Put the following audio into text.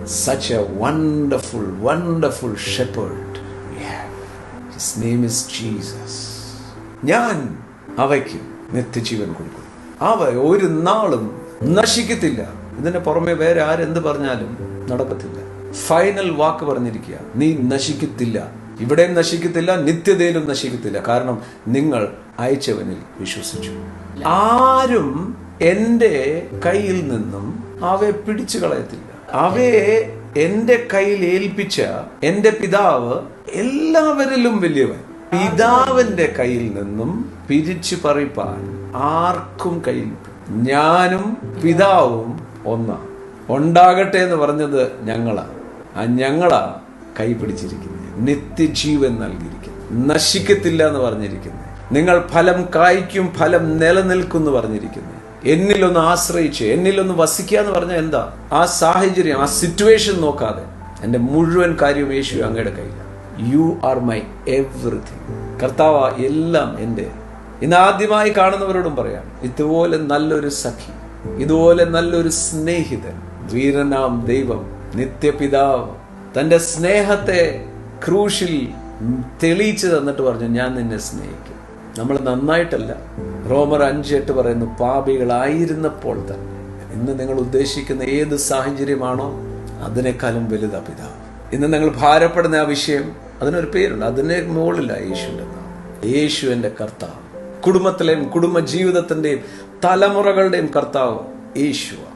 such a wonderful, wonderful shepherd we have. His name is Jesus. ഞാൻ അവയ്ക്ക് നിത്യജീവൻ കൊടുക്കും, അവ ഒരു നാളും നശിക്കത്തില്ല. ഇതിന് പുറമെ വേറെ ആരെന്ത് പറഞ്ഞാലും നടക്കത്തില്ല. ഫൈനൽ വാക്ക് പറഞ്ഞിരിക്കുക, നീ നശിക്കത്തില്ല, ഇവിടെയും നശിക്കത്തില്ല, നിത്യതയിലും നശിക്കത്തില്ല. കാരണം നിങ്ങൾ അയച്ചവനിൽ വിശ്വസിച്ചു. ആരും എന്റെ കയ്യിൽ നിന്നും അവയെ പിടിച്ചു കളയത്തില്ല. അവയെ എന്റെ കയ്യിൽ ഏൽപ്പിച്ച എന്റെ പിതാവ് എല്ലാവരിലും വലിയവൻ. പിതാവിന്റെ കയ്യിൽ നിന്നും പിരിച്ചു പറിപ്പാൻ ആർക്കും കഴിയില്ല. ഞാനും പിതാവും ഒന്നാ. ഉണ്ടാകട്ടെ എന്ന് പറഞ്ഞത് ഞങ്ങളാ. ആ ഞങ്ങളാ കൈ പിടിച്ചിരിക്കുന്നത്, നിത്യജീവൻ നൽകിയിരിക്കുന്നത്, നശിക്കത്തില്ല എന്ന് പറഞ്ഞിരിക്കുന്നത്. നിങ്ങൾ ഫലം കായ്ക്കും, ഫലം നിലനിൽക്കും എന്ന് പറഞ്ഞിരിക്കുന്നത്. എന്നിലൊന്ന് ആശ്രയിച്ച് എന്നിലൊന്ന് വസിക്കുക എന്ന് പറഞ്ഞാൽ എന്താ? ആ സാഹചര്യം, ആ സിറ്റുവേഷൻ നോക്കാതെ എൻ്റെ മുഴുവൻ കാര്യവും യേശു അങ്ങയുടെ കയ്യിലാണ്. You are my everything. കർത്താവ് എല്ലാം എൻ്റെ. ഇന്ന് ആദ്യമായി കാണുന്നവരോടും പറയാം, ഇതുപോലെ നല്ലൊരു സഖി, ഇതുപോലെ നല്ലൊരു സ്നേഹിതൻ, വീരനാം ദൈവം, നിത്യപിതാവ് തന്റെ സ്നേഹത്തെ ക്രൂശിൽ തെളിയിച്ചു തന്നിട്ട് പറഞ്ഞു, ഞാൻ നിന്നെ സ്നേഹിക്കും. നമ്മൾ നന്നായിട്ടല്ല, റോമർ 5:8 പറയുന്നു, പാപികളായിരുന്നപ്പോൾ തന്നെ. ഇന്ന് നിങ്ങൾ ഉദ്ദേശിക്കുന്ന ഏത് സാഹചര്യമാണോ അതിനേക്കാളും വലുതാ പിതാവ്. ഇന്ന് നിങ്ങൾ ഭാരപ്പെടുന്ന ആ വിഷയം, അതിനൊരു പേരുണ്ട്, അതിനെ മുകളില്ല യേശുവിൻ്റെ നാമം. യേശു എൻ്റെ കർത്താവ്, കുടുംബത്തിലെയും കുടുംബ ജീവിതത്തിൻ്റെയും തലമുറകളുടെയും കർത്താവ് യേശുവാണ്.